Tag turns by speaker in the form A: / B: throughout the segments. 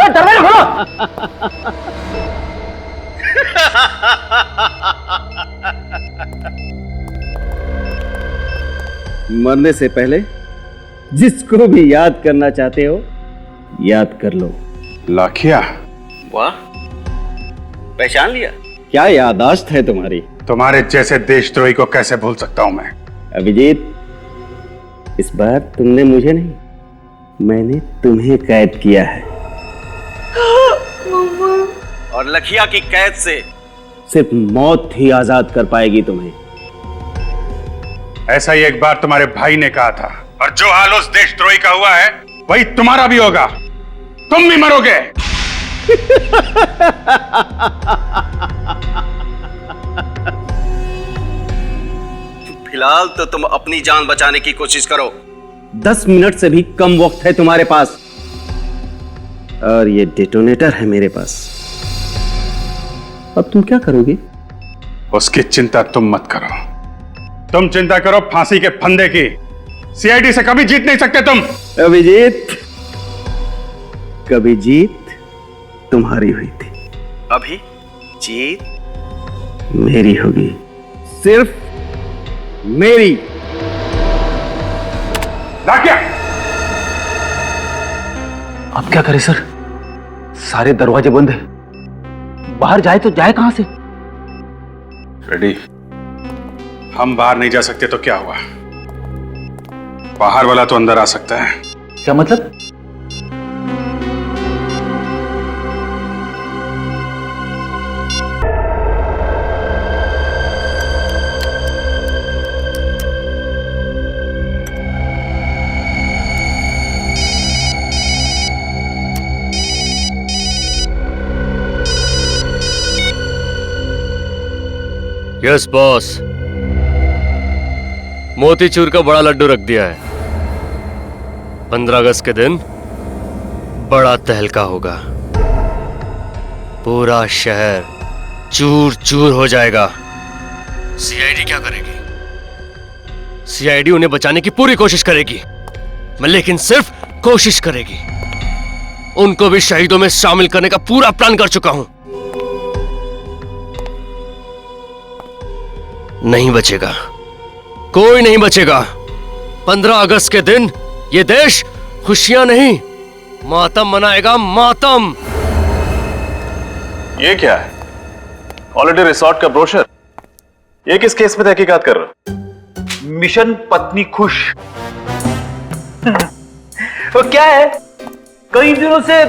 A: दरवाजा खोलो।
B: मरने से पहले जिसको भी याद करना चाहते हो याद कर लो।
C: लाखिया,
B: वाह, पहचान लिया? क्या याददाश्त है तुम्हारी।
C: तुम्हारे जैसे देशद्रोही को कैसे भूल सकता हूं मैं।
B: अभिजीत, इस बार तुमने मुझे नहीं, मैंने तुम्हें कैद किया है। और लखिया की कैद से सिर्फ मौत ही आजाद कर पाएगी तुम्हें।
C: ऐसा ही एक बार तुम्हारे भाई ने कहा था, और जो हाल उस देशद्रोही का हुआ है वही तुम्हारा भी होगा। तुम भी मरोगे।
B: फिलहाल तो तुम अपनी जान बचाने की कोशिश करो। 10 मिनट से भी कम वक्त है तुम्हारे पास, और ये डेटोनेटर है मेरे पास। अब तुम क्या करोगे?
C: उसकी चिंता तुम मत करो। तुम चिंता करो फांसी के फंदे की। सीआईडी से कभी जीत नहीं सकते तुम।
B: अभिजीत, कभी जीत तुम्हारी हुई थी, अभी जीत मेरी होगी, सिर्फ मेरी।
C: लाखिया,
A: अब क्या करें सर? सारे दरवाजे बंद है, बाहर जाए तो जाए कहां से?
C: रेडी, हम बाहर नहीं जा सकते तो क्या हुआ? बाहर वाला तो अंदर आ सकता है।
A: क्या मतलब?
D: यस बॉस, मोतीचूर का बड़ा लड्डू रख दिया है। 15 अगस्त के दिन बड़ा तहलका होगा, पूरा शहर चूर चूर हो जाएगा। सीआईडी क्या करेगी? सीआईडी उन्हें बचाने की पूरी कोशिश करेगी, लेकिन सिर्फ कोशिश करेगी। उनको भी शहीदों में शामिल करने का पूरा प्लान कर चुका हूं। नहीं बचेगा, कोई नहीं बचेगा। 15 अगस्त के दिन ये देश खुशियां नहीं, मातम मनाएगा, मातम।
E: ये क्या है? हॉलिडे रिसोर्ट का ब्रोशर। ये किस केस में तहकीकात कर रहे हो?
A: मिशन पत्नी खुश। तो क्या है, कई दिनों से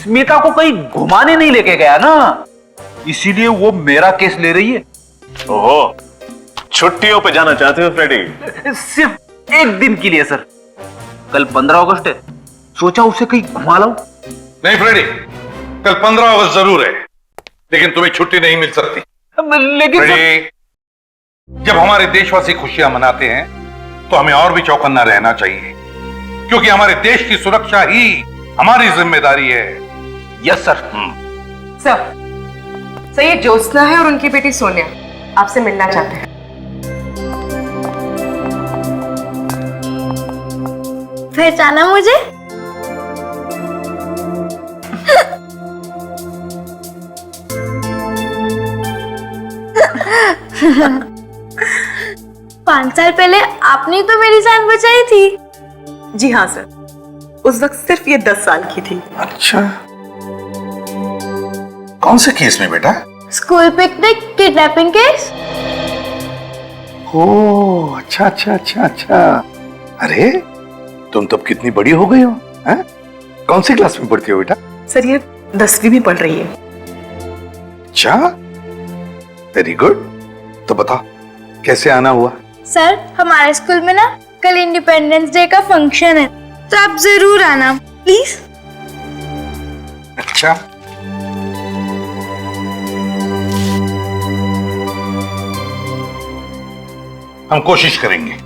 A: स्मिता को कहीं घुमाने नहीं लेके गया ना, इसीलिए वो मेरा केस ले रही है।
E: ओहो, छुट्टियों पे जाना चाहते हो फ्रेडी?
A: सिर्फ एक दिन के लिए सर। कल 15 अगस्त है, सोचा उसे कहीं घुमा लाऊं।
F: नहीं फ्रेडी, कल 15 अगस्त जरूर है, लेकिन तुम्हें छुट्टी नहीं मिल सकती।
A: लेकिन
F: फ्रेडी, जब हमारे देशवासी खुशियां मनाते हैं तो हमें और भी चौकन्ना रहना चाहिए, क्योंकि हमारे देश की सुरक्षा ही हमारी जिम्मेदारी है।
A: Yes sir.
G: सर, ये ज्योत्सना है और उनकी बेटी सोनिया आपसे मिलना चाहते हैं।
H: पहचाना मुझे? पांच साल पहले आपने तो मेरी जान बचाई थी।
G: जी हाँ सर, उस वक्त सिर्फ ये 10 साल की थी।
F: अच्छा, कौन से केस में बेटा?
H: School picnic kidnapping case.
F: Oh, अच्छा अच्छा अच्छा अच्छा। अरे तुम तब कितनी बड़ी हो गई हो, हैं? कौन सी क्लास में पढ़ती हो बेटा?
G: सर, ये 10वीं में पढ़ रही है।
F: अच्छा, वेरी गुड। तो बताओ कैसे आना हुआ?
H: सर, हमारे स्कूल में ना कल इंडिपेंडेंस डे का फंक्शन है, तो आप जरूर आना प्लीज।
F: अच्छा, हम कोशिश करेंगे।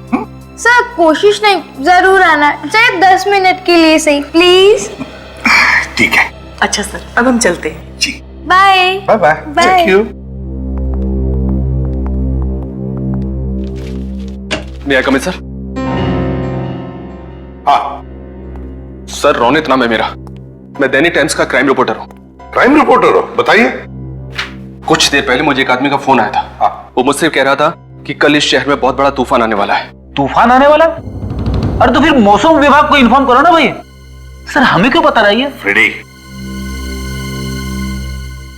H: सर, कोशिश नहीं, जरूर आना, चाहे 10 मिनट के लिए सही, प्लीज।
F: ठीक है।
G: अच्छा सर, अब हम चलते हैं।
F: जी,
H: bye
F: bye bye.
H: Bye.
F: Thank you.
E: May I come in sir?
F: हाँ,
E: सर रोनित नाम है मेरा, मैं दैनिक टाइम्स का क्राइम रिपोर्टर हूँ।
F: क्राइम रिपोर्टर हो, बताइए।
E: कुछ देर पहले मुझे एक आदमी का फोन आया था।
F: हाँ।
E: वो मुझसे कह रहा था कि कल इस शहर में बहुत बड़ा तूफान आने वाला है।
A: तूफान आने वाला? अरे तो फिर मौसम विभाग को इन्फॉर्म करो ना भाई। सर हमें क्यों बता रही है?
F: फ्रेडी,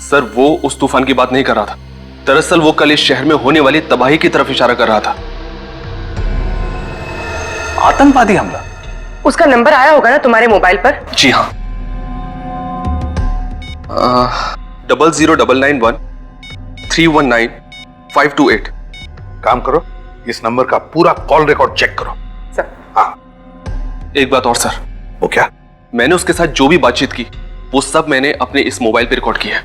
E: सर वो उस तूफान की बात नहीं कर रहा था, दरअसल वो कल इस शहर में होने वाली तबाही की तरफ इशारा कर रहा था।
F: आतंकवादी हमला?
I: उसका नंबर आया होगा ना तुम्हारे मोबाइल पर?
E: जी हाँ, 00991319
F: काम करो, इस नंबर का पूरा कॉल रिकॉर्ड चेक करो।
I: सर।
F: हाँ।
E: एक बात और सर,
F: वो क्या?
E: मैंने उसके साथ जो भी बातचीत की वो सब मैंने अपने इस मोबाइल पे रिकॉर्ड किया है।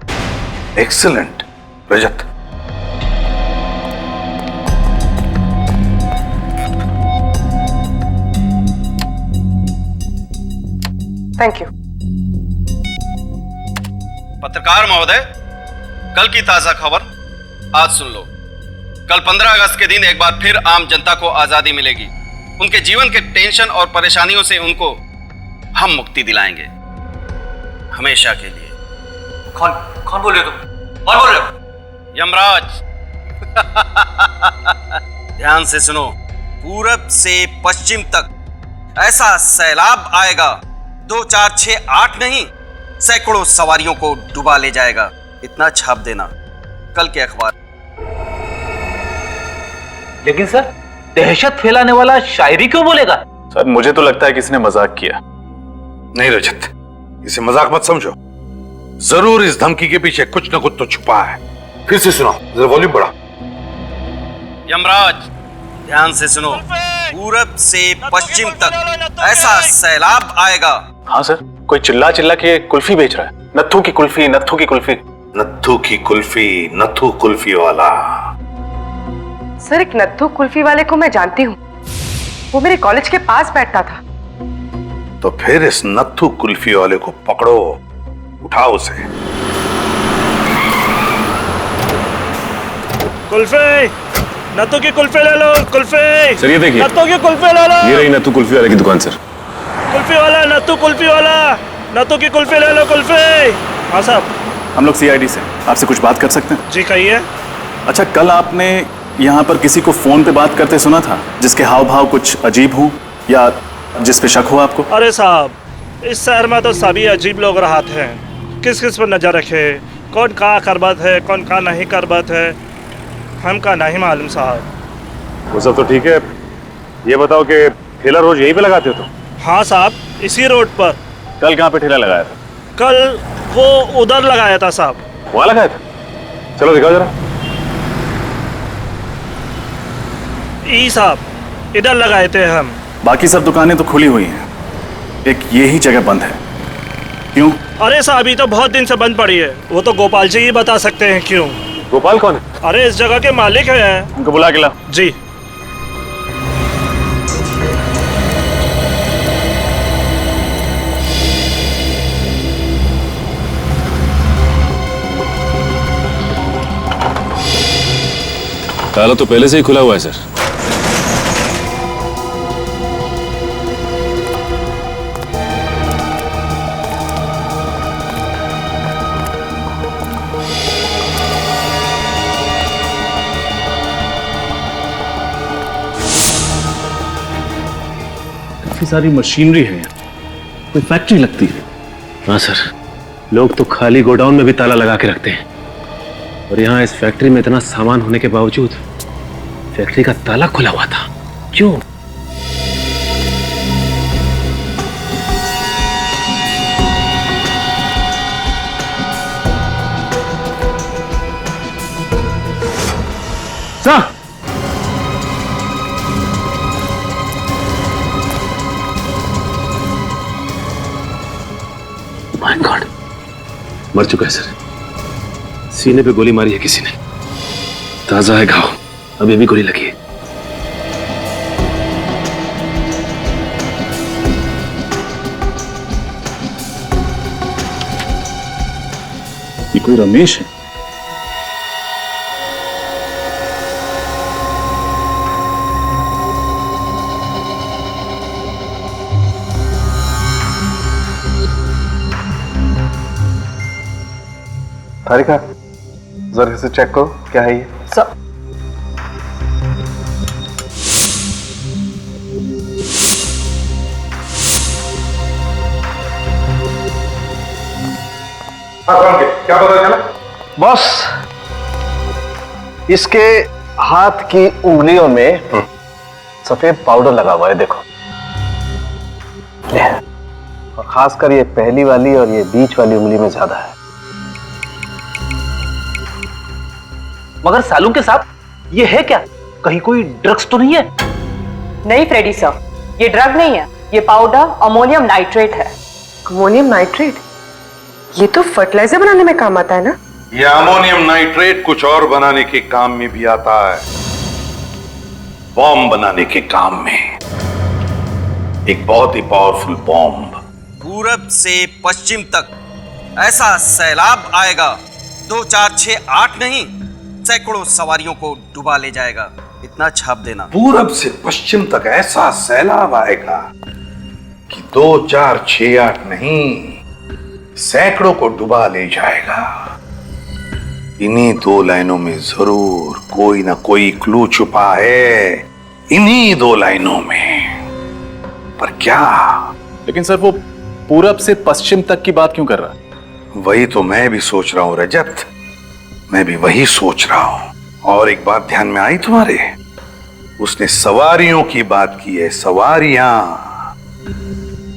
F: Excellent Rajat.
I: Thank you.
B: पत्रकार महोदय, कल की ताजा खबर आज सुन लो। कल 15 अगस्त के दिन एक बार फिर आम जनता को आजादी मिलेगी। उनके जीवन के टेंशन और परेशानियों से उनको हम मुक्ति दिलाएंगे, हमेशा के लिए।
A: कौन बोल रहे हो तुम? कौन बोल रहे हो?
B: यमराज। ध्यान से सुनो, पूरब से पश्चिम तक ऐसा सैलाब आएगा, 2 4 6 8 नहीं, सैकड़ों सवारियों को डुबा ले जाएगा। इतना छाप देना कल के अखबार।
A: लेकिन सर, दहशत फैलाने वाला शायरी क्यों बोलेगा?
E: सर मुझे तो लगता है किसी ने मजाक किया।
F: नहीं रजत, इसे मजाक मत समझो। जरूर इस धमकी के पीछे कुछ न कुछ तो छुपा है। फिर से सुनाओ, जरा वॉल्यूम बढ़ाओ।
B: यमराज, ध्यान से सुनो, पूरब से पश्चिम तक ऐसा सैलाब आएगा।
E: हाँ सर, कोई चिल्ला चिल्ला के कुल्फी बेच रहा है। नत्थू की कुल्फी, नत्थू की कुल्फी।
F: नत्थू की कुल्फी, नत्थू कुल्फी वाला।
I: सर एक नत्थू कुल्फी वाले को मैं जानती हूँ, वो मेरे कॉलेज के पास बैठता था।
F: तो फिर इस नत्थू कुल्फी वाले को पकड़ो, उठाओ उसे।
J: कुल्फी, नत्थू की कुल्फी ले लो। कुल्फी
E: सर ये देखिए,
J: नत्थू की कुल्फी ले लो।
E: ये रही नत्थू कुल्फी वाले की दुकान सर।
J: कुल्फी वाला, नत्थू कुल्फी वाला, नत्थू की कुल्फी ले लो। कुल्फी। हाँ साहब।
K: हम लोग सीआईडी से आपसे कुछ बात कर सकते हैं?
J: जी कहिए।
K: अच्छा, कल आपने यहाँ पर किसी को फोन पे बात करते सुना था जिसके हाव भाव कुछ अजीब हो या जिस पे शक हो आपको?
J: अरे साहब, इस शहर में तो सभी अजीब लोग रहते हैं। किस किस पर नजर रखे, कौन कहाँ करबत है, कौन कहाँ नहीं करबत है, हमका नहीं मालूम साहब।
E: वो सब तो ठीक है, ये बताओ कि ठेला रोज यहीं पे लगाते हो तुम?
J: हाँ साहब, इसी रोड पर।
E: कल कहाँ पे ठेला लगाया था?
J: कल वो उधर लगाया था साहब।
E: वहाँ लगाया था? चलो दिखाओ जरा।
J: ई साहब, इधर लगाए थे हम।
K: बाकी सब दुकानें तो खुली हुई हैं, एक ये ही जगह बंद है, क्यों?
J: अरे साहब, ये तो बहुत दिन से बंद पड़ी है। वो तो गोपाल जी ही बता सकते हैं क्यों।
E: गोपाल कौन है?
J: अरे इस जगह के मालिक हैं।
E: उनको बुला के ला।
J: जी।
E: ताला तो पहले से ही खुला हुआ है सर।
K: काफी सारी मशीनरी है, कोई फैक्ट्री लगती है।
B: हाँ सर, लोग तो खाली गोडाउन में भी ताला लगा के रखते हैं, और यहाँ इस फैक्ट्री में इतना सामान होने के बावजूद फैक्ट्री का ताला खुला हुआ था। क्यों?
K: सर,
B: माय गॉड, मर चुका है सर। सीने पे गोली मारी है किसी ने, ताजा है घाव, अभी भी गोली लगी है।
K: ये कोई रमेश है?
E: तारिका, जरा इसे चेक करो, क्या है ये?
I: सर
F: क्या पता चला?
E: बॉस, इसके हाथ की उंगलियों में सफेद पाउडर लगा हुआ है, देखो। और खासकर ये पहली वाली और ये बीच वाली उंगली में ज्यादा है।
A: मगर सालू के साथ ये है क्या? कहीं कोई ड्रग्स तो नहीं है?
I: नहीं फ्रेडी सर, ये ड्रग नहीं है, ये पाउडर अमोनियम नाइट्रेट है। Ammonium nitrate? ये तो फर्टिलाइजर बनाने में काम आता है ना?
F: ये अमोनियम नाइट्रेट कुछ और बनाने के काम में भी आता है, बॉम्ब बनाने के काम में। एक बहुत ही पावरफुल बॉम्ब।
B: पूरब से पश्चिम तक ऐसा सैलाब आएगा, 2 4 6 8 नहीं, सैकड़ों सवारियों को डुबा ले जाएगा। इतना छाप देना।
F: पूरब से पश्चिम तक ऐसा सैलाब आएगा कि 2 4 6 8 नहीं, सैकड़ों को डुबा ले जाएगा। इन्हीं 2 लाइनों में जरूर कोई ना कोई क्लू छुपा है, इन्हीं 2 लाइनों में। पर क्या?
K: लेकिन सर, वो पूरब से पश्चिम तक की बात क्यों कर रहा है?
F: वही तो मैं भी सोच रहा हूं रजत, मैं भी वही सोच रहा हूं। और एक बात ध्यान में आई तुम्हारे? उसने सवारियों की बात की है, सवारियां,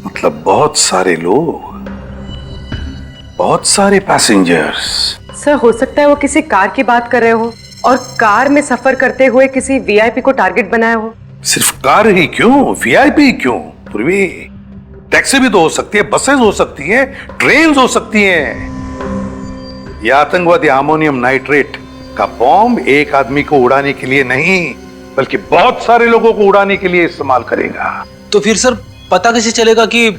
F: मतलब बहुत सारे लोग, बहुत सारे पैसेंजर्स।
I: सर, हो सकता है वो किसी कार की बात कर रहे हो और कार में सफर करते हुए किसी वीआईपी को टारगेट बनाया हो।
F: सिर्फ कार ही क्यों, वीआईपी क्यों? पूर्वी, टैक्सी भी तो हो सकती है, बसेस हो सकती है, ट्रेन हो सकती है। यह आतंकवादी अमोनियम नाइट्रेट का बॉम्ब एक आदमी को उड़ाने के लिए नहीं, बल्कि बहुत सारे लोगों को उड़ाने के लिए इस्तेमाल करेगा।
L: तो फिर सर, पता कैसे चलेगा कि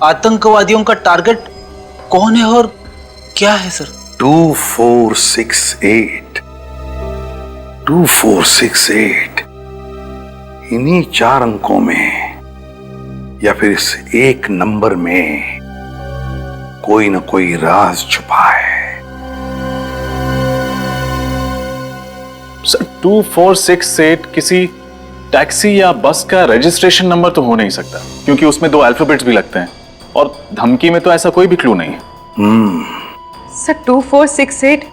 L: आतंकवादियों का टारगेट कौन है और क्या है सर?
F: 2468 2468, इन्हीं 4 अंकों में या फिर इस एक नंबर में कोई ना कोई राज छुपा है।
K: सर, 2468 किसी टैक्सी या बस का रजिस्ट्रेशन नंबर तो हो नहीं सकता, क्योंकि उसमें 2 अल्फाबेट्स भी लगते हैं और धमकी में तो ऐसा कोई भी क्लू नहीं है।
I: सर, 2468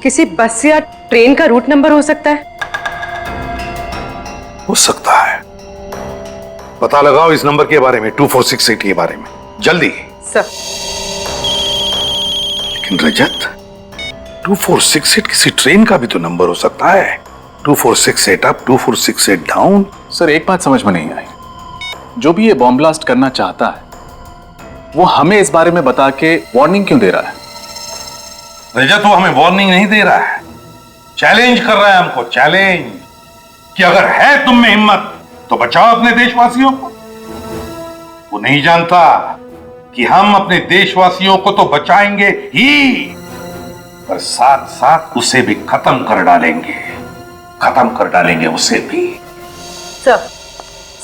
I: किसी बस या ट्रेन का रूट नंबर हो सकता है?
F: हो सकता है। पता लगाओ इस नंबर के बारे में, 2468 के बारे में, जल्दी।
I: सर।
F: लेकिन रजत, 2468 किसी ट्रेन का भी तो नंबर हो सकता है। 2468 अप, 2468 डाउन।
K: सर, एक बात समझ में नहीं आई, जो भी ये बॉम्ब ब्लास्ट करना चाहता है वो हमें इस बारे में बता के वार्निंग क्यों दे रहा है?
F: रजत, वो हमें वार्निंग नहीं दे रहा है, चैलेंज कर रहा है हमको, चैलेंज कि अगर है तुम में हिम्मत तो बचाओ अपने देशवासियों को। वो नहीं जानता कि हम अपने देशवासियों को तो बचाएंगे ही, पर साथ साथ उसे भी खत्म कर डालेंगे, खत्म कर डालेंगे उसे भी।
I: सर,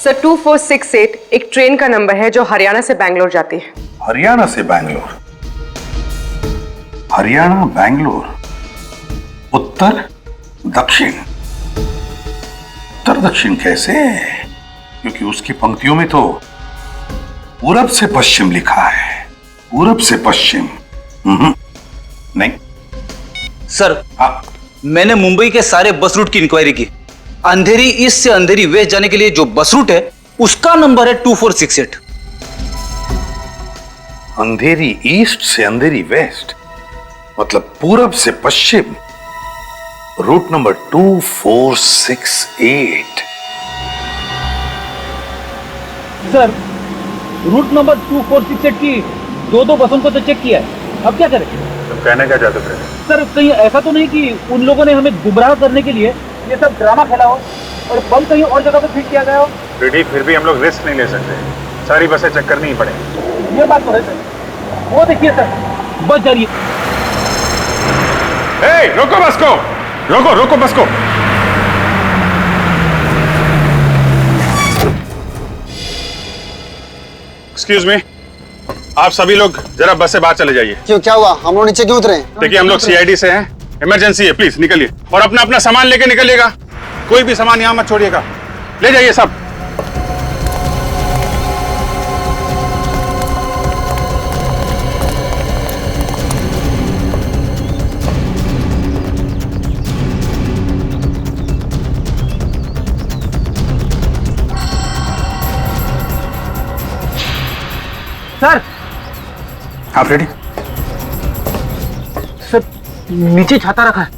I: 2468 एक ट्रेन का नंबर है जो हरियाणा से बैंगलोर जाती है।
F: हरियाणा से बैंगलोर? हरियाणा, बैंगलोर, उत्तर दक्षिण। उत्तर दक्षिण कैसे? क्योंकि उसकी पंक्तियों में तो पूरब से पश्चिम लिखा है, पूरब से पश्चिम। नहीं
L: सर, मैंने मुंबई के सारे बस रूट की इंक्वायरी की। अंधेरी ईस्ट से अंधेरी वेस्ट जाने के लिए जो बस रूट है उसका नंबर है 2468।
F: अंधेरी ईस्ट से अंधेरी वेस्ट, मतलब पूरब से पश्चिम, route number 2468।
A: Sir, route number 2468 की 2 बसों को तो चेक किया है, अब क्या करें?
C: तुम कहने क्या चाहते थे?
A: सर, कहीं ऐसा तो नहीं कि उन लोगों ने हमें गुमराह करने के लिए ये सब ड्रामा खेला हो और बम कहीं और जगह पे फिट किया गया हो?
C: फिर भी हम लोग रिस्क नहीं ले सकते, सारी बसें चेक करनी ही पड़ेगी।
A: ये बात तो है सर। वो देखिए सर, बस जा रही है।
C: रोको बस को, रोको बस को। एक्सक्यूज मी, आप सभी लोग जरा बस से बाहर चले जाइए।
M: क्यों, क्या हुआ? हम लोग नीचे क्यों उतरे?
C: देखिए हम लोग सीआईडी से हैं, इमरजेंसी है, प्लीज निकलिए और अपना अपना सामान लेके निकलिएगा। कोई भी सामान यहाँ मत छोड़िएगा, ले जाइए सब।
A: सर,
C: आप रेडी?
A: सर नीचे छाता रखा है।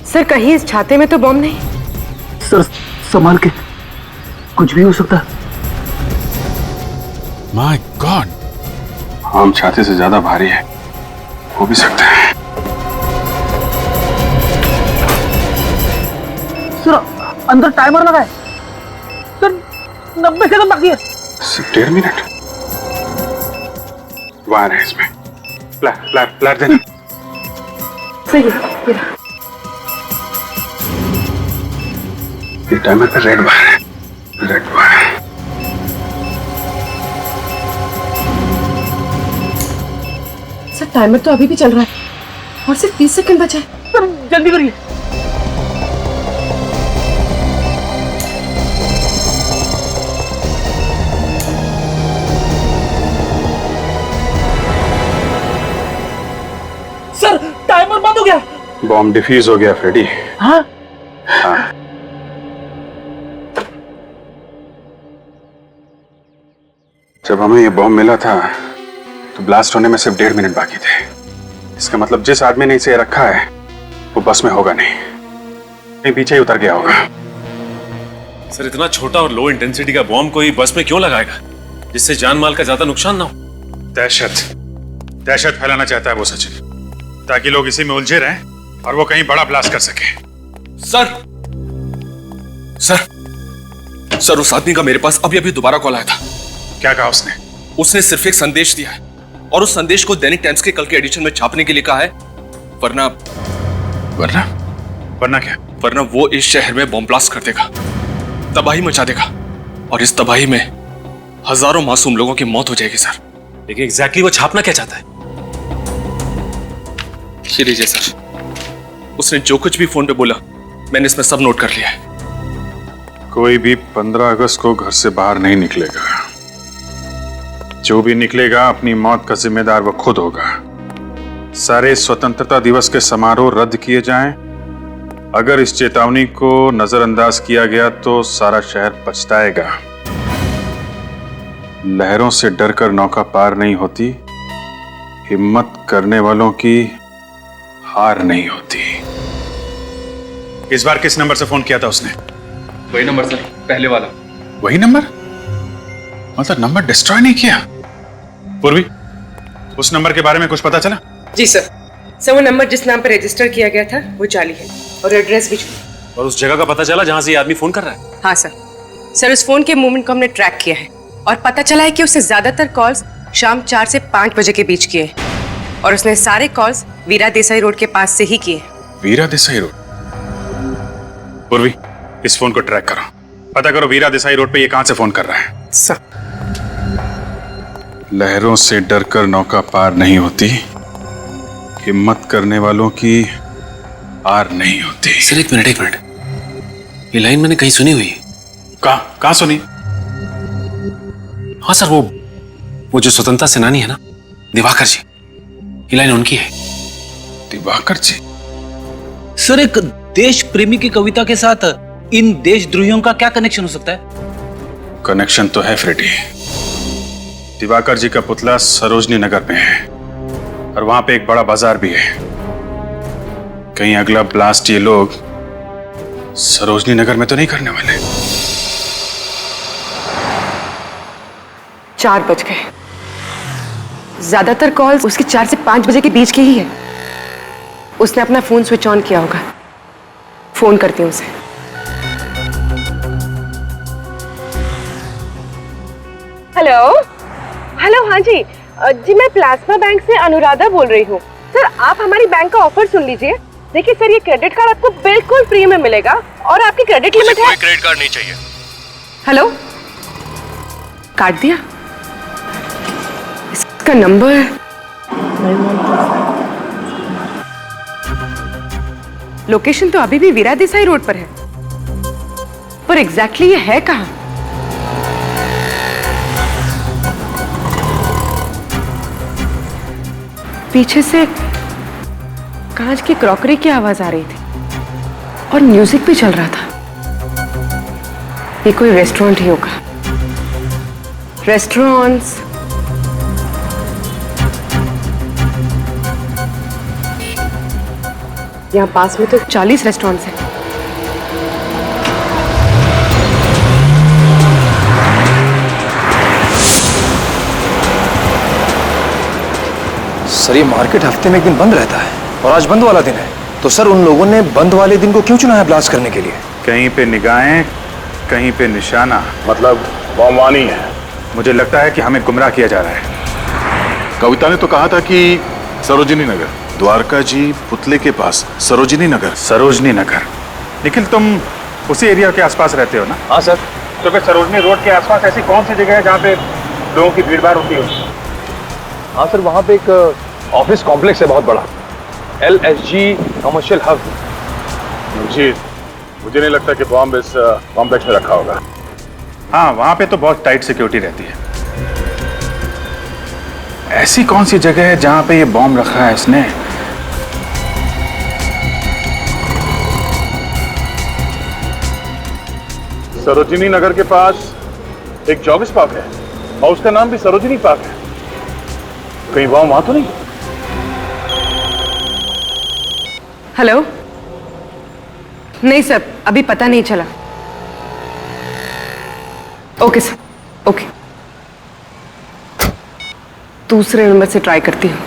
I: सर कहीं इस छाते में तो बम नहीं?
A: सर संभाल के, कुछ भी हो सकता है।
C: माय गॉड, आम छाते से ज्यादा भारी है, हो भी सकता है।
A: सर अंदर टाइमर लगा है सर, 90 सेकंड बाकी है।
C: सिर्फ 1.5 मिनट वायर है इसमें। फ्लैट देना।
I: सही है।
C: ये टाइमर पे रेड वायर है, रेड वायर।
I: सर टाइमर तो अभी भी चल रहा है और सिर्फ 30 सेकंड बचा है।
A: सर जल्दी करिए। सर टाइमर बंद हो गया।
C: बॉम्ब डिफ्यूज हो गया फ्रेडी।
A: हाँ?
C: हाँ। जब हमें ये बॉम्ब मिला था तो ब्लास्ट होने में सिर्फ 1.5 मिनट बाकी थे। इसका मतलब जिस आदमी ने इसे रखा है वो बस में होगा नहीं, कहीं पीछे ही उतर गया होगा।
K: सर इतना छोटा और लो इंटेंसिटी का बॉम्ब कोई बस में क्यों लगाएगा जिससे जान माल का ज्यादा नुकसान ना हो?
C: दहशत फैलाना चाहता है वो सचिन, ताकि लोग इसी में उलझे रहें और वो कहीं बड़ा ब्लास्ट कर सके।
K: सर उस आदमी का मेरे पास अभी अभी दोबारा कॉल आया था।
C: क्या कहा उसने?
K: उसने सिर्फ एक संदेश दिया है और उस संदेश को दैनिक टाइम्स के कल के एडिशन में छापने के लिए कहा है, वरना
C: क्या?
K: वरना वो इस शहर में बॉम्ब ब्लास्ट कर देगा, तबाही मचा देगा और इस तबाही में हजारों मासूम लोगों की मौत हो जाएगी। सर लेकिन एग्जैक्टली वो छापना क्या चाहता है? ये लीजिए सर, उसने जो कुछ भी फोन पे बोला मैंने इसमें सब नोट कर लिया है।
C: कोई भी 15 अगस्त को घर से बाहर नहीं निकलेगा। जो भी निकलेगा अपनी मौत का जिम्मेदार वो खुद होगा। सारे स्वतंत्रता दिवस के समारोह रद्द किए जाएं। अगर इस चेतावनी को नजरअंदाज किया गया तो सारा शहर पछताएगा। लहरों से डरकर नौका पार नहीं होती, हिम्मत करने वालों की हार नहीं होती। इस बार किस नंबर से फोन किया था उसने?
K: वही नंबर सर, पहले वाला।
C: वही नंबर? मतलब नंबर डिस्ट्रॉय नहीं किया? पूर्वी, उस नंबर के बारे में कुछ पता चला?
I: जी सर, वो नंबर जिस नाम पर रजिस्टर किया गया था वो जाली है और एड्रेस भी झूठी।
K: और उस जगह का पता चला जहां से ये आदमी फोन कर रहा है?
I: हाँ सर उस फोन के मूवमेंट को हमने ट्रैक किया है और पता चला है कि उसने ज्यादातर कॉल्स शाम 4 से 5 बजे के बीच किए और उसने सारे कॉल्स वीरा देसाई रोड के पास से ही किए।
C: वीरा देसाई रोड? पूर्वी, इस फोन को ट्रैक करो, पता करो वीरा देसाई रोड पे ये कहां से फोन कर रहा है।
I: सर
C: लहरों से डरकर नौका पार नहीं होती, हिम्मत करने वालों की हार नहीं होती।
K: सर एक मिनट, ये लाइन मैंने कहीं सुनी हुई है।
C: कहां सुनी?
K: हाँ सर, वो जो स्वतंत्रता सेनानी है ना, दिवाकर जी, ये लाइन उनकी है।
C: दिवाकर जी?
L: सर एक देश प्रेमी की कविता के साथ इन देशद्रोहियों का क्या कनेक्शन हो सकता है?
C: कनेक्शन तो है फ्रेडी। दिवाकर जी का पुतला सरोजनी नगर में है और वहां पे एक बड़ा बाजार भी है। कहीं अगला ब्लास्ट ये लोग सरोजनी नगर में तो नहीं करने वाले?
I: 4 बज गए। ज्यादातर कॉल्स उसके 4 से 5 बजे के बीच की ही है। उसने अपना फोन स्विच ऑन किया होगा। फोन करती हूँ उसे।
N: हेलो
I: हेलो, हाँ जी जी, मैं प्लाज्मा बैंक से अनुराधा बोल रही हूँ। सर, आप हमारी बैंक का ऑफर सुन लीजिए। देखिए सर, ये क्रेडिट कार्ड आपको बिल्कुल फ्री में मिलेगा और आपकी क्रेडिट लिमिट है।
D: कोई क्रेडिट कार्ड नहीं चाहिए।
I: हेलो, काट दिया इसका नंबर। लोकेशन तो अभी भी वीरा देसाई रोड पर है, पर एग्जैक्टली ये है कहाँ? पीछे से कांच की क्रॉकरी की आवाज आ रही थी और म्यूजिक भी चल रहा था। ये कोई रेस्टोरेंट ही होगा। रेस्टोरेंट्स, यहाँ पास में तो 40 रेस्टोरेंट्स हैं।
M: सर, ये मार्केट हफ्ते में एक दिन बंद रहता है और आज बंद वाला दिन है, तो सर उन लोगों ने बंद वाले दिन को क्यों चुना है ब्लास्ट करने के लिए?
C: कहीं पे निगाहें, कहीं पे निशाना,
E: मतलब बमवानी है।
C: मुझे लगता है कि हमें गुमराह किया जा रहा है।
E: कविता ने तो कहा था कि सरोजिनी नगर, द्वारका जी पुतले के पास सरोजिनी नगर।
C: सरोजनी नगर। निखिल, तुम उसी एरिया के आसपास रहते हो ना?
M: हाँ सर।
C: तो फिर सरोजनी रोड के आसपास ऐसी कौन सी जगह है जहाँ पे लोगों की भीड़ भाड़ होती है?
M: हाँ सर, वहाँ पे एक ऑफिस कॉम्प्लेक्स है बहुत बड़ा, LSG कमर्शियल हब।
E: मुझे नहीं लगता कि बॉम्ब इस कॉम्प्लेक्स में रखा होगा।
C: हाँ, वहाँ पे तो बहुत टाइट सिक्योरिटी रहती है। ऐसी कौन सी जगह है जहाँ पे ये बॉम्ब रखा है इसने?
E: सरोजिनी नगर के पास एक जॉगिस पार्क है और उसका नाम भी सरोजिनी पार्क है। कहीं बॉम्ब वहां तो नहीं?
I: हेलो, नहीं सर, अभी पता नहीं चला। ओके सर, ओके, दूसरे नंबर से ट्राई करती हूँ।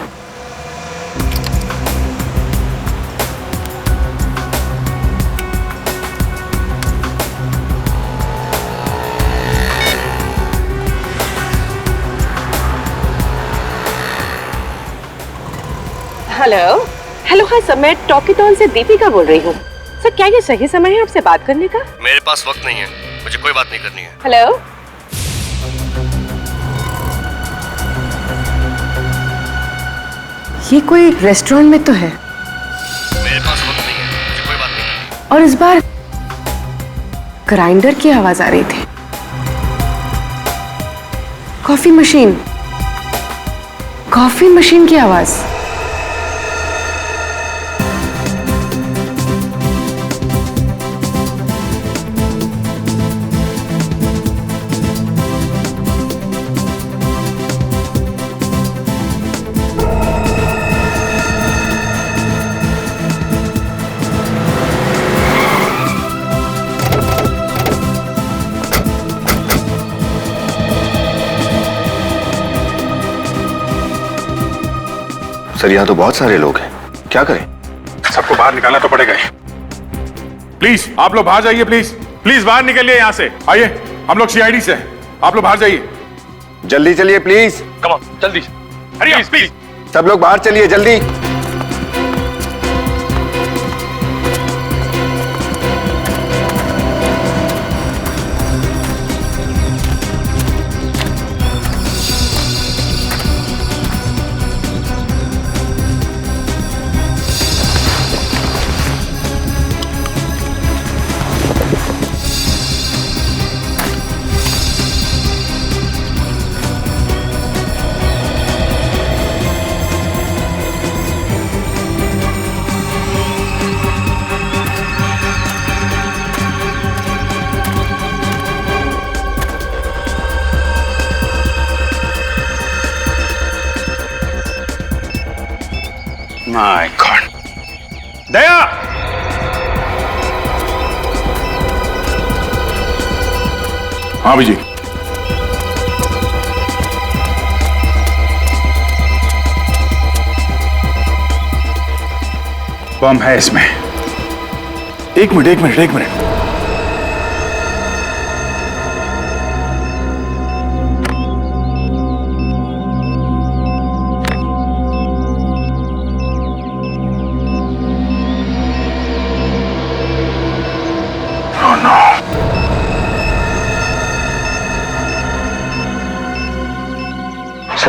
I: हेलो हेलो, हाँ सर, मैं टॉकीटॉन से दीपिका बोल रही हूँ। सर, क्या ये सही समय है आपसे बात करने का?
D: मेरे पास वक्त नहीं है, मुझे कोई बात नहीं करनी है।
I: हेलो, ये कोई रेस्टोरेंट में तो है।
D: मेरे पास वक्त नहीं है, मुझे कोई बात नहीं करनी।
I: और इस बार ग्राइंडर की आवाज आ रही थी। कॉफी मशीन की आवाज।
M: सर, यहाँ तो बहुत सारे लोग हैं, क्या करें?
C: सबको बाहर निकालना तो पड़ेगा ही। प्लीज आप लोग बाहर जाइए, प्लीज बाहर निकलिए यहाँ से। आइए, हम लोग CID से हैं, आप लोग बाहर जाइए।
M: जल्दी चलिए प्लीज।
C: कम ऑन, जल्दी। प्लीज।
M: सब लोग बाहर चलिए जल्दी।
C: My God. दया!
E: हाँ विजय।
C: बम है इसमें।
E: एक मिनट।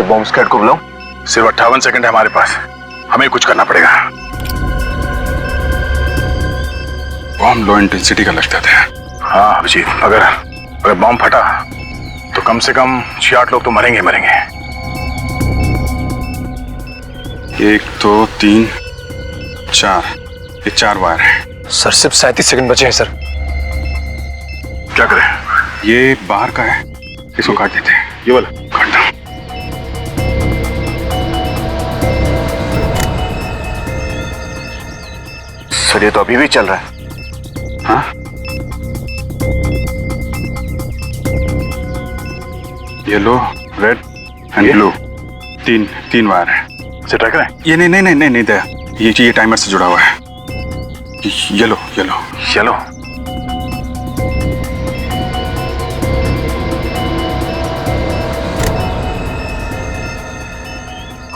M: सर बॉम्ब स्क्वाड को बुलाऊं?
C: सिर्फ 58 सेकंड है हमारे पास, हमें कुछ करना पड़ेगा। बॉम्ब लो इंटेंसिटी का लगता था। हाँ अभिजीत, अगर बॉम्ब फटा तो कम से कम 6-8 लोग तो मरेंगे मरेंगे। 1 2 3 4, ये 4 वायर है।
M: सर सिर्फ 37 सेकंड बचे हैं सर।
C: क्या करें? ये बाहर का है, इसको काट देते हैं। ये वाला काट दो।
M: सर ये तो अभी भी चल रहा है।
C: हाँ? येलो, रेड एंड ब्लू, तीन वायर है। इसे ट्राई करें? ये नहीं दया, ये टाइमर से जुड़ा हुआ है। Yellow yellow yellow.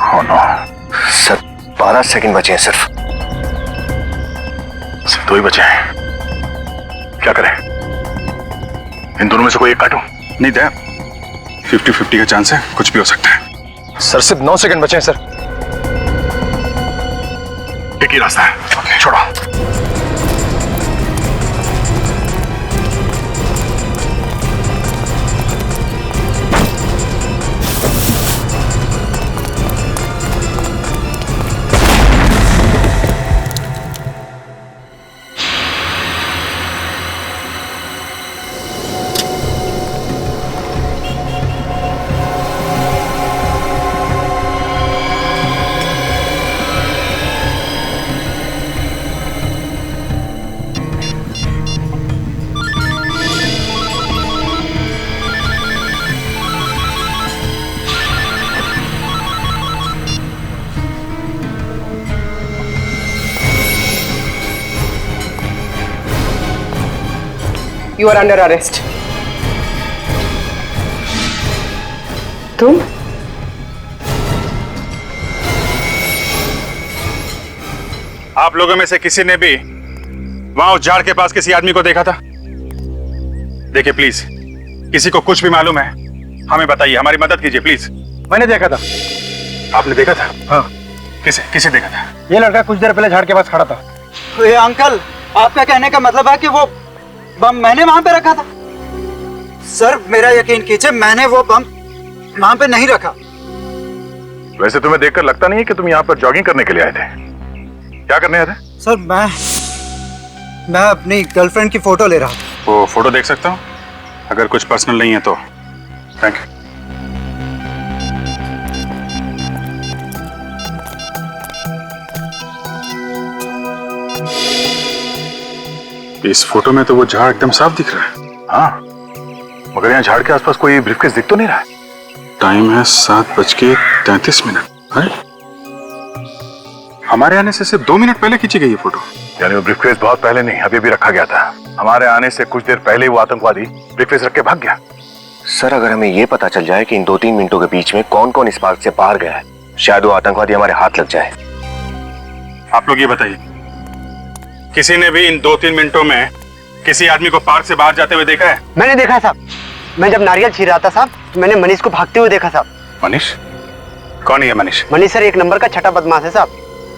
M: Oh no. Sir 12 second बचे हैं सिर्फ
C: 2 ही बचे हैं। क्या करें? इन दोनों में से कोई एक काटूं? नहीं दया, 50-50 का चांस है, कुछ भी हो सकता है।
M: सर सिर्फ 9 सेकंड बचे हैं सर।
C: एक ही रास्ता है। ओके, छोड़ो।
I: You are under arrest. तुम?
C: आप लोगों में से किसी ने भी वहां उस झाड़ के पास किसी आदमी को देखा था? देखिए प्लीज, किसी को कुछ भी मालूम है हमें बताइए, हमारी मदद कीजिए प्लीज।
E: मैंने देखा था।
C: आपने देखा था?
E: हाँ।
C: किसे देखा था?
E: ये लड़का कुछ देर पहले झाड़ के पास खड़ा था।
L: ये अंकल, आपका कहने का मतलब है कि वो बम मैंने वहां पे रखा था? सर मेरा यकीन कीजिए, मैंने वो बम वहां पे नहीं रखा।
C: वैसे तुम्हें देखकर लगता नहीं है कि तुम यहाँ पर जॉगिंग करने के लिए आए थे। क्या करने आए थे?
L: सर मैं अपनी गर्लफ्रेंड की फोटो ले रहा था।
C: वो फोटो देख सकता हूँ? अगर कुछ पर्सनल नहीं है तो थैंक यू। इस फोटो में तो वो झाड़ एकदम साफ दिख रहा है। हाँ, मगर यहाँ झाड़ के आसपास कोई ब्रीफकेस दिख तो नहीं रहा है। टाइम है 7:33। हमारे आने से सिर्फ 2 मिनट पहले खींची गई ये फोटो। यानी वो ब्रीफकेस बहुत पहले नहीं, अभी अभी रखा गया था। हमारे आने से कुछ देर पहले ही वो आतंकवादी ब्रीफकेस रख के भाग गया।
M: सर अगर हमें ये पता चल जाए कि इन 2-3 मिनटों के बीच में कौन कौन इस पार्क से बाहर गया है, शायद वो आतंकवादी हमारे हाथ लग जाए।
C: आप लोग ये बताइए, किसी ने भी इन 2-3 मिनटों में किसी आदमी को पार्क से बाहर जाते हुए देखा है?
L: मैंने देखा साहब, मैं जब नारियल छील रहा था साहब, मैंने मनीष को भागते हुए देखा साहब।
C: मनीष? कौन है ये मनीष?
L: मनीष सर 1 नंबर का छठा बदमाश है साहब।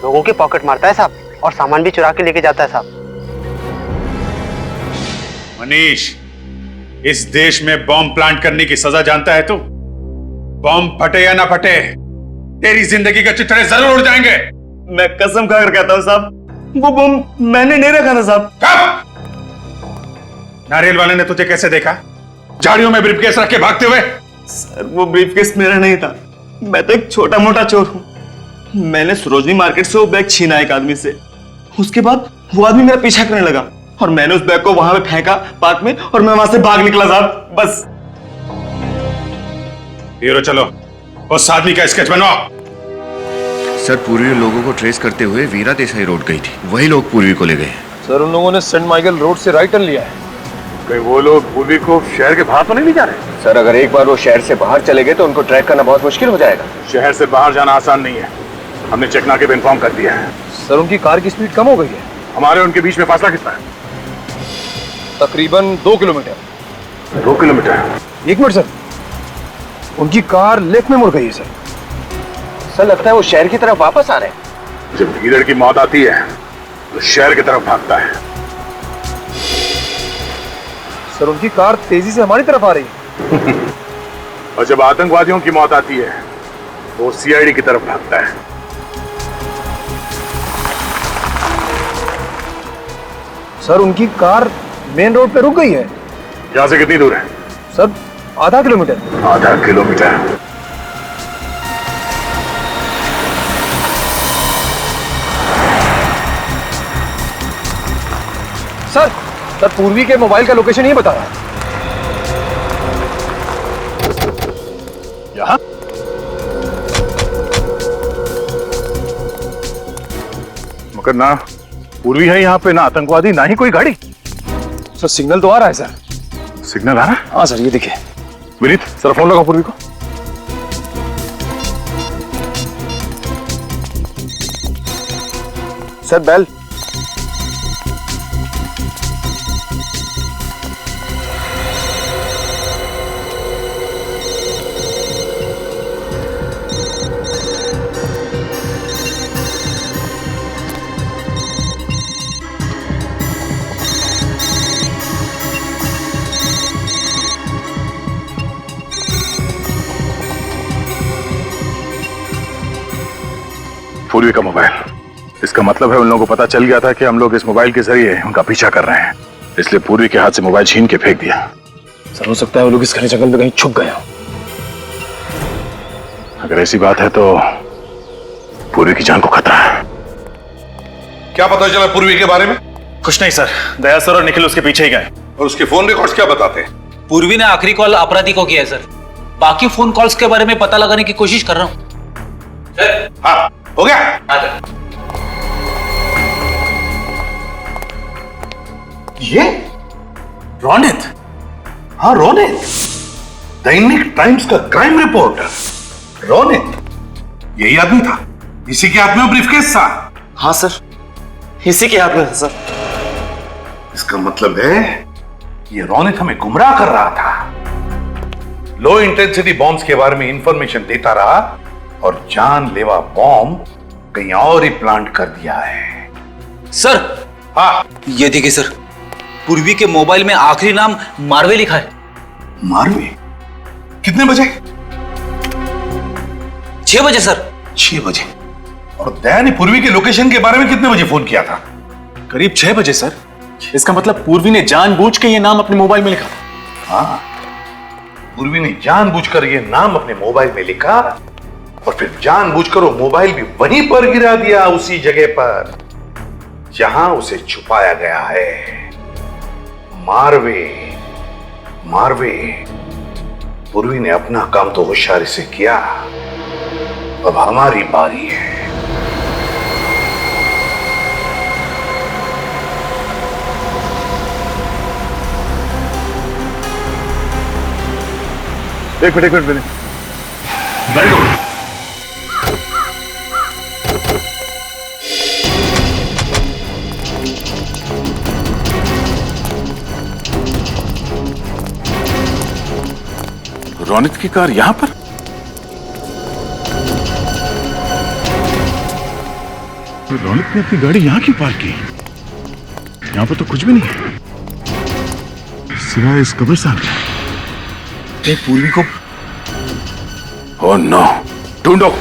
L: लोगों की पॉकेट मारता है साहब और सामान भी चुरा के लेके जाता है साहब।
C: मनीष, इस देश में बॉम्ब प्लांट करने की सजा जानता है तू? बॉम्ब फटे या ना फटे, तेरी जिंदगी के चिथड़े जरूर उड़ जाएंगे।
J: मैं कसम खाकर कहता हूँ साहब, वो बम मैंने नहीं रखा था साहब।
C: कब? नारियल वाले ने तुझे कैसे देखा झाड़ियों में ब्रीफकेस रख के भागते हुए?
J: सर वो ब्रीफकेस मेरा नहीं था, मैं तो एक छोटा मोटा चोर हूँ। मैंने सरोजनी मार्केट से वो बैग छीना एक आदमी से, उसके बाद वो आदमी मेरा पीछा करने लगा और मैंने उस बैग को वहां पे फेंका पार्क में और मैं वहां से भाग निकला साहब, बस।
C: हीरो चलो, उस आदमी का स्केच बनवाओ।
D: सर पूर्वी लोगों को ट्रेस करते हुए वीरा देसाई रोड गई थी, वही लोग पूर्वी को ले गए।
M: सर उन लोगों ने सेंट माइकल रोड से राइट टर्न लिया है।
C: कहीं वो लोग पूर्वी को शहर के बाहर तो नहीं ले जा रहे?
M: सर अगर एक बार वो शहर से बाहर चले गए तो उनको ट्रैक करना बहुत मुश्किल हो जाएगा।
C: शहर से बाहर जाना आसान नहीं है, हमने चेकनाके पे इन्फॉर्म कर दिया है।
M: सर उनकी कार की स्पीड कम हो गई है।
C: हमारे उनके बीच में फासला कितना है?
M: तकरीबन 2 किलोमीटर।
C: 2 किलोमीटर?
M: 1 minute sir. उनकी कार लेफ्ट में मुड़ गई है सर। सर लगता है वो शहर की तरफ वापस आ रहे हैं।
E: जब धीरज की मौत आती है तो शहर की तरफ भागता है।
M: सर उनकी कार तेजी से हमारी तरफ आ रही है।
E: और जब आतंकवादियों की मौत आती है तो वो सीआईडी की तरफ भागता है।
M: सर उनकी कार मेन रोड पे रुक गई है।
E: यहां से कितनी दूर है?
M: सर आधा किलोमीटर।
E: आधा किलोमीटर।
M: सर सर पूर्वी के मोबाइल का लोकेशन ही बता रहा है।
E: यहां मगर ना पूर्वी है यहां पे, ना आतंकवादी, ना ही कोई गाड़ी।
M: सर सिग्नल तो आ रहा है सर।
E: सिग्नल आ रहा है?
M: हाँ सर ये देखिए।
E: विनीत सर फोन लगाओ पूर्वी को।
M: Sir bell.
E: पूर्वी का मोबाइल। इसका मतलब है उन लोगों को पता चल गया था कि हम लोग इस मोबाइल के जरिए उनका पीछा कर रहे हैं, इसलिए पूर्वी के हाथ से मोबाइल छीन के फेंक दिया।
M: सर हो सकता है वो लोग इस घने जंगल में कहीं छुप गए हो।
E: अगर ऐसी बात है तो पूर्वी की जान को खतरा है।
F: क्या पता चला पूर्वी के बारे में?
C: कुछ नहीं सर, दया सर और निखिल उसके पीछे ही गए।
F: और उसके फोन रिकॉर्ड्स क्या बताते हैं?
L: पूर्वी ने आखिरी कॉल अपराधी को किया है सर। बाकी फोन कॉल्स के बारे में पता लगाने की कोशिश कर रहा हूं।
F: हाँ हो गया। ये रोनित, हाँ रोनित, दैनिक टाइम्स का क्राइम रिपोर्टर रोनित, यही आदमी था। इसी के हाथ में ब्रीफकेस था।
J: हाँ सर इसी के हाथ में था सर।
F: इसका मतलब है ये रोनित हमें गुमराह कर रहा था। लो इंटेंसिटी बॉम्ब्स के बारे में इंफॉर्मेशन देता रहा और जानलेवा बॉम्ब कहीं और ही प्लांट कर दिया है।
L: सर
F: हाँ
L: ये देखिए सर, पूर्वी के मोबाइल में आखिरी नाम मारवे लिखा है।
F: मारवे? कितने बजे?
L: 6 बजे सर।
F: 6 बजे। और दया ने पूर्वी के लोकेशन के बारे में कितने बजे फोन किया था?
K: करीब 6 बजे सर। इसका मतलब पूर्वी ने जानबूझ के ये नाम अपने मोबाइल में लिखा था।
F: हाँ, पूर्वी ने जानबूझकर ये नाम अपने मोबाइल में लिखा और फिर जानबूझकर वो मोबाइल भी वहीं पर गिरा दिया, उसी जगह पर जहां उसे छुपाया गया है। मारवे, मारवे। पूर्वी ने अपना काम तो होशियारी से किया, अब हमारी बारी है।
E: एक मिनट
F: वेरी गुड।
C: रोनित की कार यहां पर?
E: रोनित ने अपनी गाड़ी यहां क्यों पार्क की? यहां पर तो कुछ भी नहीं है सिवाय इस कब्रिस्तान के।
F: पूर्वी को ओह नो, ढूंढो।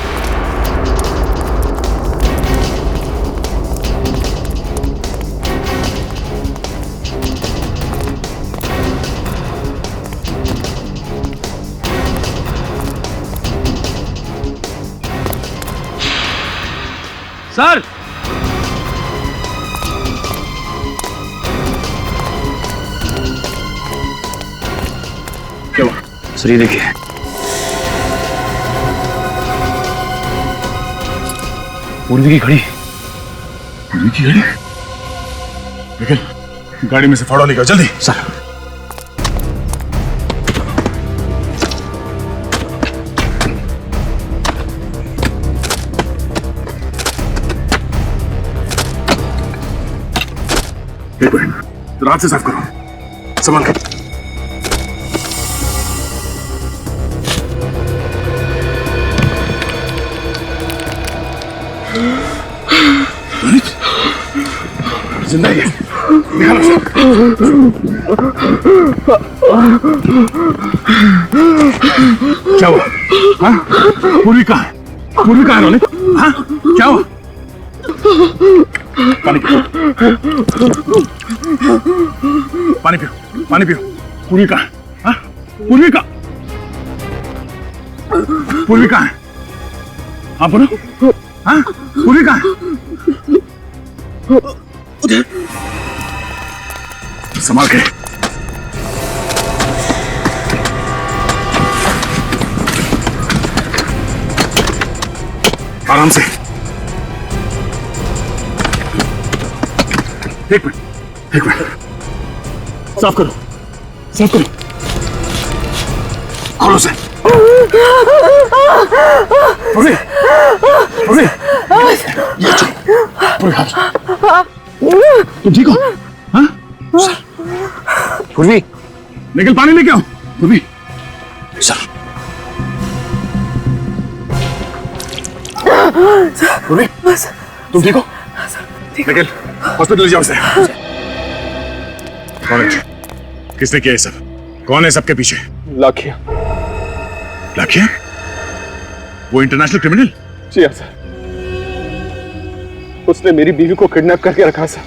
D: सर
M: क्या सर ये देखिए, पूर्वी की घड़ी।
E: पूर्वी की गाड़ी? निखिल गाड़ी में से फाड़ा निकाल जल्दी।
M: सर
E: एक मिनट, रात से साफ करो, संभाल कर। रोनित जिंदा ही है, निकालो उसे। क्या हुआ? हाँ? पूर्वी कहाँ है? पूर्वी कहाँ है रोनित? हाँ? क्या हुआ? पानी पियो, पानी पियो, पानी पियो। पूर्वी कहाँ है? हाँ? पूर्वी कहाँ? पूर्वी कहाँ है? हाँ बोलो। हाँ? पूर्वी कहाँ है? संभाल के। आराम से। एक मिनट। साफ करो, साफ करो। खोलो से। पूर्वी, पूर्वी, ये चलो, पूर्वी हाथ। तुम ठीक हो? हाँ? पूर्वी, निकल पानी लेके आओ। पूर्वी, सर। पूर्वी, तुम ठीक हो? निकल, हॉस्पिटल ले जाओ इसे। कौन है? किसने किया ये सब? कौन है सबके पीछे?
M: लाखिया।
E: लाखिया? वो इंटरनेशनल क्रिमिनल?
M: जी हाँ सर, उसने मेरी बीवी को किडनैप करके रखा सर।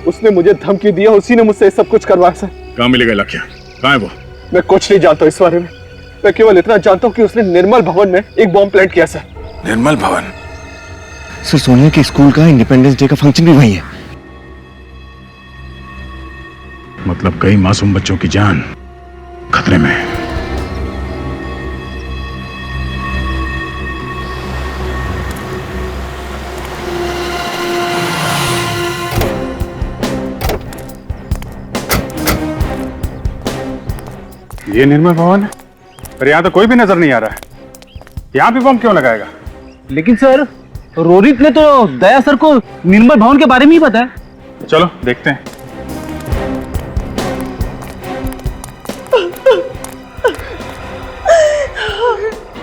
M: उसने मुझे धमकी दिया, उसी ने मुझसे सब कुछ करवाया सर।
E: कहाँ मिलेगा लाखिया? कहाँ है वो?
M: मैं कुछ नहीं जानता इस बारे में। मैं केवल इतना जानता हूँ कि उसने निर्मल भवन में एक बॉम्ब प्लांट किया सर।
E: निर्मल भवन?
J: सर सोनिया के स्कूल का इंडिपेंडेंस डे का फंक्शन भी वही है।
E: मतलब कई मासूम बच्चों की जान खतरे में है। ये निर्मल भवन है, पर यहाँ तो कोई भी नजर नहीं आ रहा है। यहाँ भी बम क्यों लगाएगा?
L: लेकिन सर, रोनित ने तो दया सर को निर्मल भवन के बारे में ही बताया।
E: चलो देखते हैं।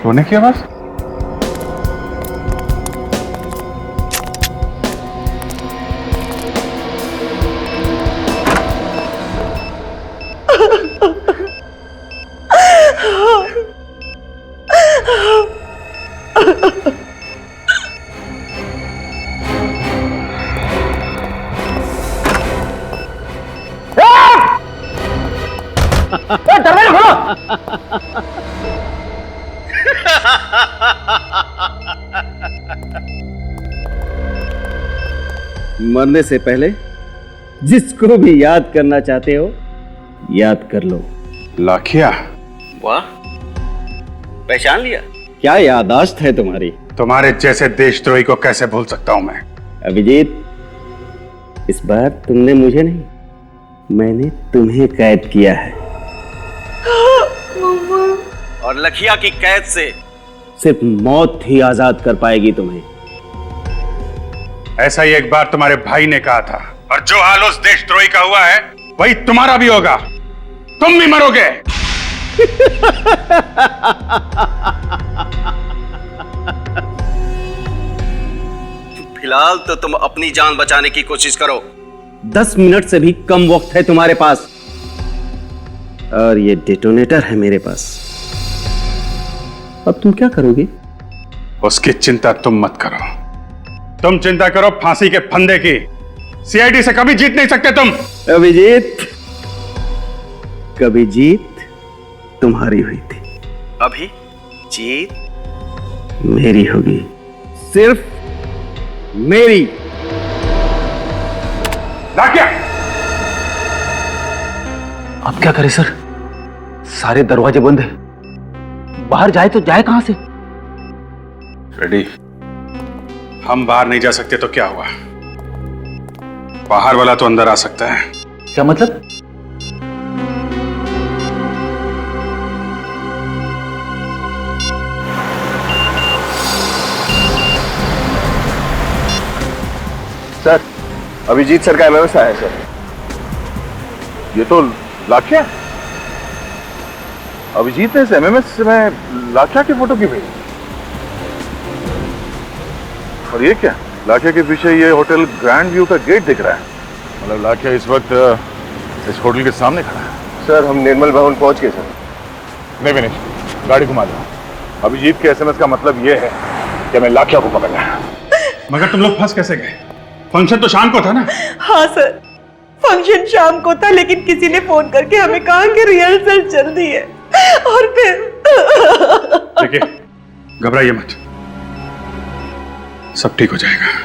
E: रोने की आवाज?
L: दरवाजा खोलो।
N: मरने से पहले जिसको भी याद करना चाहते हो याद कर लो।
E: लाखिया?
B: वाह, पहचान लिया?
N: क्या याददाश्त है तुम्हारी।
E: तुम्हारे जैसे देशद्रोही को कैसे भूल सकता हूं मैं?
N: अभिजीत, इस बार तुमने मुझे नहीं, मैंने तुम्हें कैद किया है।
B: और लखिया की कैद से
N: सिर्फ मौत ही आजाद कर पाएगी तुम्हें।
E: ऐसा ही एक बार तुम्हारे भाई ने कहा था, और जो हाल उस देशद्रोही का हुआ है वही तुम्हारा भी होगा। तुम भी मरोगे।
B: फिलहाल तो तुम अपनी जान बचाने की कोशिश करो।
N: 10 मिनट से भी कम वक्त है तुम्हारे पास, और ये डेटोनेटर है मेरे पास। अब तुम क्या करोगे?
E: उसकी चिंता तुम मत करो। तुम चिंता करो फांसी के फंदे की। सीआईडी से कभी जीत नहीं सकते तुम।
N: अभिजीत, कभी जीत तुम्हारी हुई थी,
B: अभी जीत
N: मेरी होगी, सिर्फ मेरी।
E: लाखिया!
L: अब क्या करें सर? सारे दरवाजे बंद हैं। बाहर जाए तो जाए कहां से?
E: रेडी? हम बाहर नहीं जा सकते तो क्या हुआ? बाहर वाला तो अंदर आ सकता है।
L: क्या मतलब?
M: सर, अभिजीत सर का एमएमएस आया है सर। ये तो लाखिया? अभिजीत ने इस एमएमएस में लाखिया की फोटो क्यों भेजी?
E: और ये क्या? लाठिया के पीछे ये होटल ग्रैंड व्यू का गेट दिख रहा है। मतलब लाठिया इस वक्त इस होटल के सामने खड़ा है।
M: सर हम निर्मल भवन पहुंच गए सर।
E: नहीं विनेश, गाड़ी घुमा दो। अभिजीत के एसएमएस का मतलब ये है कि हमें लाठिया को पकड़ना है।
C: मगर तुम लोग फंस कैसे गए? फंक्शन तो शाम को था ना?
G: हाँ सर, फंक्शन शाम को था, लेकिन किसी ने फोन करके हमें कहा कि रिहर्सल चल रही है और फिर
C: देखिए, घबराइए मत, सब ठीक हो जाएगा।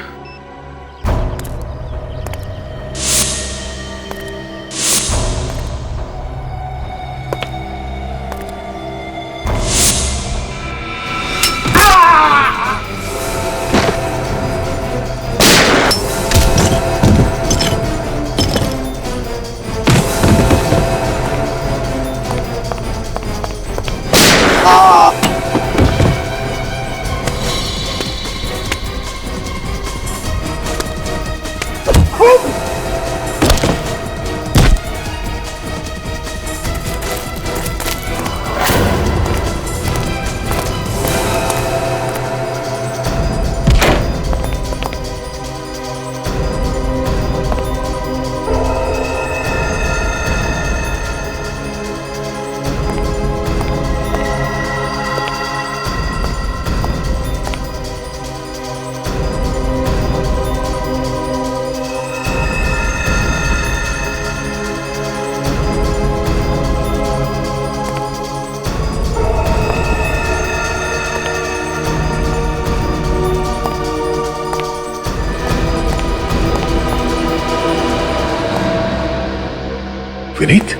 E: विनीत,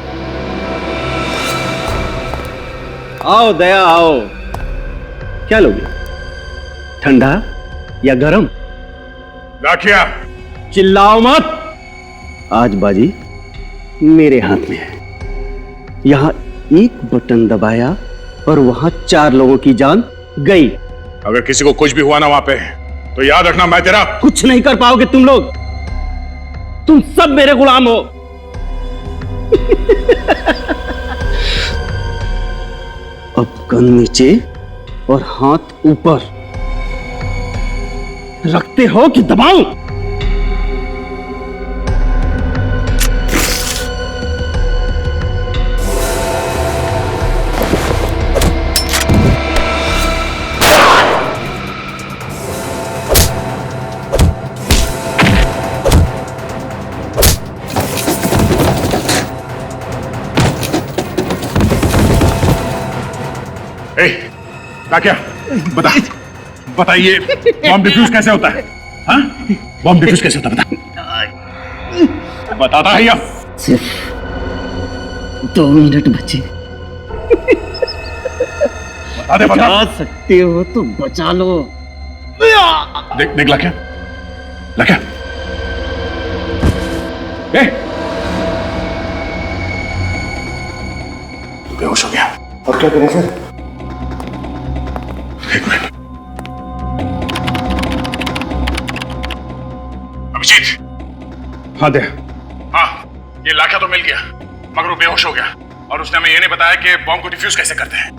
N: आओ दया आओ। क्या लोगे, ठंडा या गरम?
C: लाठिया।
N: चिल्लाओ मत। आज बाजी मेरे हाथ में है। यहां एक बटन दबाया और वहां 4 लोगों की जान गई।
C: अगर किसी को कुछ भी हुआ ना वहां पे, तो याद रखना मैं तेरा
N: कुछ नहीं कर पाओगे तुम लोग। तुम सब मेरे गुलाम हो। अब गन नीचे और हाथ ऊपर। रखते हो कि दबाऊं?
C: क्या बताइए, बॉम्ब डिफ्यूज कैसे होता है? हाँ, बॉम्ब डिफ्यूज कैसे होता है? बताता है या?
N: सिर्फ 2 मिनट बचे। बचा सकते हो तो बचा लो।
C: देख लाख्या, लाख्या, तू बेहोश हो गया।
M: अब क्या करें सर?
C: एक मिनट। अभिजीत। हाँ दया। हाँ, ये लाख्या तो मिल गया, मगर वो बेहोश हो गया और उसने हमें ये नहीं बताया कि बॉम्ब को डिफ्यूज कैसे करते हैं।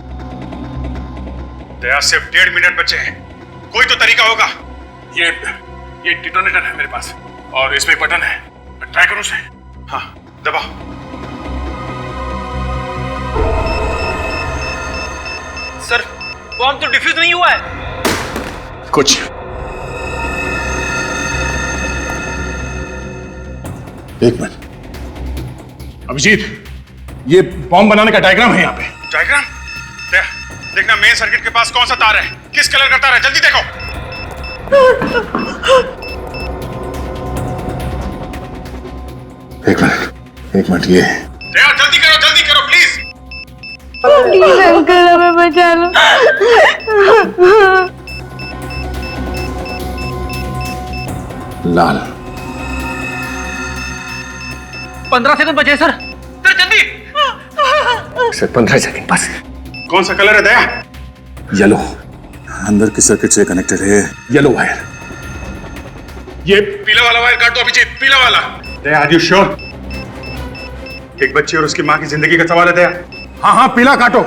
C: दया, सिर्फ 1.5 मिनट बचे हैं, कोई तो तरीका होगा। ये डिटोनेटर है मेरे पास और इसमें एक बटन है, ट्राई करो उसे। हाँ, दबाओ।
L: सर, बॉम्ब तो डिफ्यूज नहीं हुआ है।
C: कुछ एक मिनट। अभिजीत, ये बॉम्ब बनाने का डायग्राम है यहाँ पे। डायग्राम? देखना मेन सर्किट के पास कौन सा तार है, किस कलर का तार है, जल्दी देखो। एक मिनट ये। जल्दी करो प्लीज।
H: प्लीज अंकल, हमें बचा लो।
C: लाल।
L: 15 सेकंड बचे सर। सर जल्दी।
M: सर 15 सेकंड बस।
C: कौन सा कलर है दया?
E: येलो। अंदर की सर्किट से कनेक्टेड है येलो वायर।
C: ये पीला वाला वायर काट दो अभिजीत, पीला वाला। दया, आर यू श्योर? एक बच्ची और उसकी मां की जिंदगी का सवाल है दया। हाँ, पीला काटो।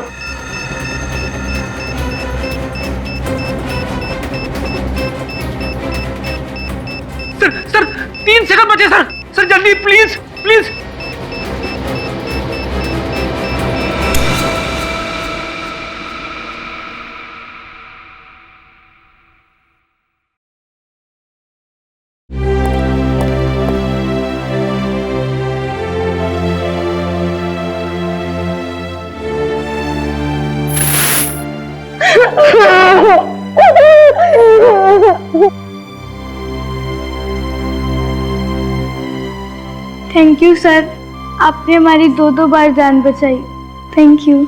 A: 3 सेकंड बचे सर, सर जल्दी please please.
H: Thank you sir, आपने हमारी 2 बार जान बचाई। Thank you.